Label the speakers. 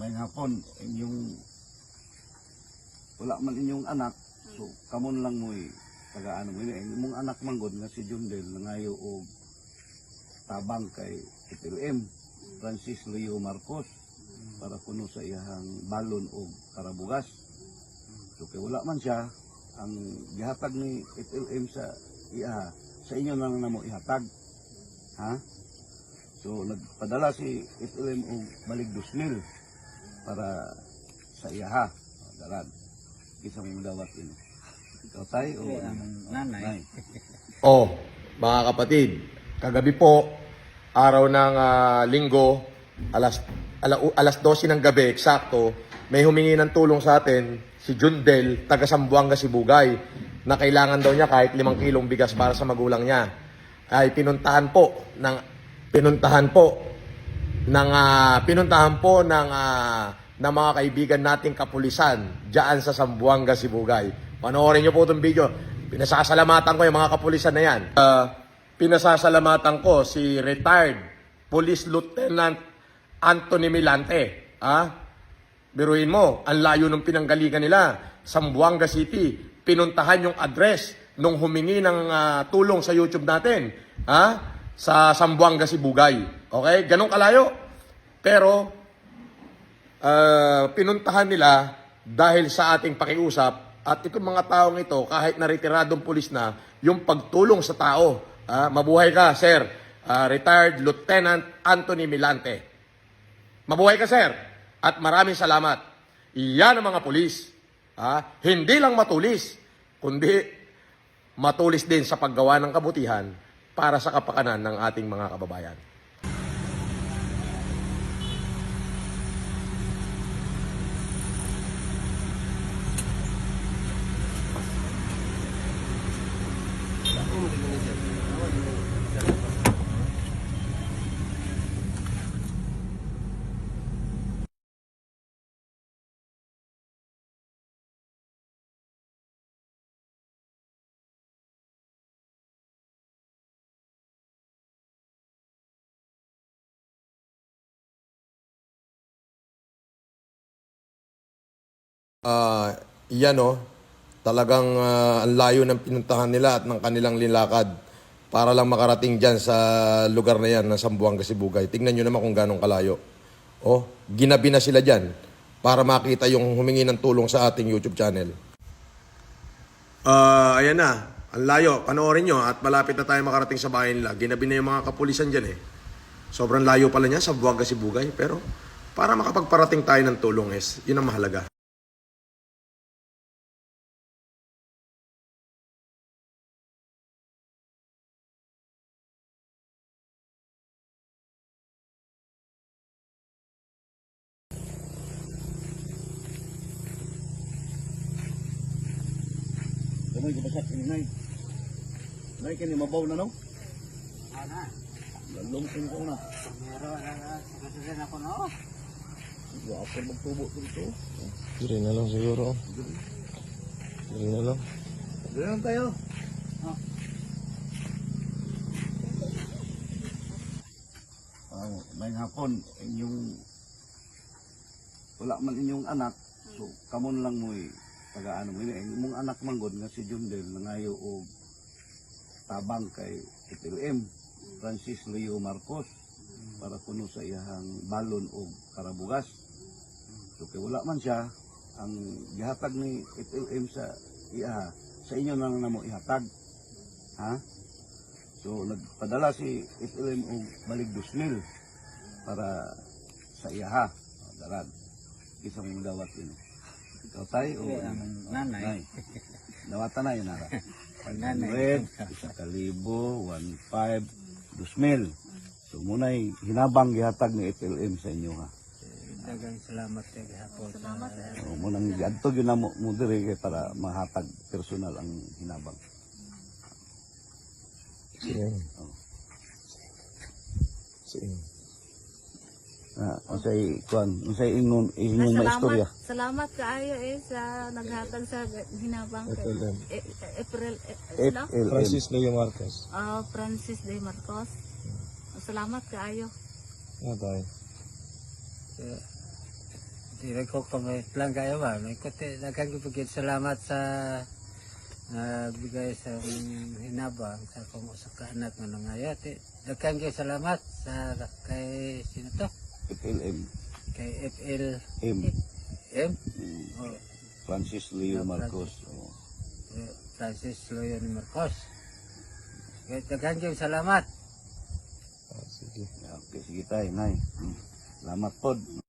Speaker 1: May hapon, inyong wala man inyong anak, so kamon lang mo taga ano mo imong anak manggod nga si Jundel nangayo og tabang kay ITLM Francis Leo Marcos para kuno sa iyang balon og karabugas. So kay wala man siya, ang gihatag ni ITLM sa sa inyo lang namo ihatag. Ha? So nagpadala si ITLM og balig 2,000 para sa iya dalan. Isang mudawat ini. Ikaw tayo o
Speaker 2: nanay.
Speaker 3: Oh, mga kapatid, kagabi po, araw ng linggo, alas 12 ng gabi, eksakto, may humingi ng tulong sa atin, si Jundel, taga Zamboanga, Sibugay, na kailangan daw niya kahit 5 kilong bigas para sa magulang niya. Ay pinuntahan po ng mga kaibigan nating kapulisan diyan sa Zamboanga, Sibugay. Panoorin niyo po itong video. Pinasasalamatan ko yung mga kapulisan na yan. Pinasasalamatan ko si retired Police Lieutenant Anthony Milante. Biruin mo, ang layo ng pinanggalingan nila. Zamboanga City. Pinuntahan yung address nung humingi ng tulong sa YouTube natin. Sa Zamboanga, Sibugay. Okay? Ganun kalayo. Pero pinuntahan nila dahil sa ating pakiusap at itong mga taong ito, kahit na retiradong pulis na, yung pagtulong sa tao. Mabuhay ka, sir. Retired Lieutenant Anthony Milante. Mabuhay ka, sir. At maraming salamat. Iyan ang mga pulis. Hindi lang matulis, kundi matulis din sa paggawa ng kabutihan para sa kapakanan ng ating mga kababayan. Yan talagang ang layo ng pinuntahan nila at ng kanilang nilakad para lang makarating dyan sa lugar na yan ng Zamboanga, Sibugay. Tingnan nyo naman kung ganong kalayo. Ginabi na sila dyan para makita yung humingi ng tulong sa ating YouTube channel. Ayan na, ang layo. Panoorin nyo at malapit na tayo makarating sa bahay nila. Ginabi na yung mga kapulisan dyan Sobrang layo pala niya, Zamboanga, Sibugay. Pero para makapagparating tayo ng tulong yun ang mahalaga.
Speaker 1: Gamay gabasat ini nay. Nay kini mabaw na no?
Speaker 2: Ana.
Speaker 1: Lalungkin ko na.
Speaker 2: Meron na ako no.
Speaker 1: Wa ako magtubo dito.
Speaker 3: Dire na lang siguro. Dire na lang.
Speaker 1: Dire lang tayo. May hapon inyong wala man inyong anak, so kamon lang mo taga ano mo imong anak manggod nga si Jundel nangayo og tabang kay ITLM Francis Leo Marcos para kuno sa iyang balon og karabugas. So kay wala man siya, ang gihatag ni ITLM sa inyo lang namo ihatag. So nagpadala si ITLM og balig 2,000 para sa iya dalan. Isang mudawat ini. Ikaw tayo o
Speaker 2: nanay.
Speaker 1: Dawatan na yun nara.
Speaker 2: Nanay.
Speaker 1: 1,000, 1,500, 2,000. So muna'y hinabang gihatag ni ITLM sa inyo
Speaker 2: Dagang salamat kay hapon.
Speaker 1: So munang giadtog yun na mo diri para mahatag personal ang hinabang.
Speaker 3: Sige.
Speaker 1: Unsay ingon maistorya.
Speaker 4: Salamat kaayo sa naghatag sa hinabang kay
Speaker 3: FLM.
Speaker 4: April
Speaker 3: Francis Leo Marcos.
Speaker 4: Francis de Marcos. Salamat kaayo.
Speaker 3: Tayo.
Speaker 2: Tira ko kamay lang kayo ba? May kote, daghang gipagid salamat sa nagbigay sa hinabang sa kong usa ka anak nga nangaya. Daghang gyud salamat sa kay sino to?
Speaker 1: FLM.
Speaker 2: Kay FL
Speaker 1: M.
Speaker 2: M.
Speaker 1: Mm.
Speaker 2: Oh,
Speaker 1: Francis Leo Marcos. Oh.
Speaker 2: Francis Loyon Marcos. Kay daghang gyud salamat.
Speaker 3: Sige.
Speaker 1: Okay, sige tayo, nay. Salamat pod.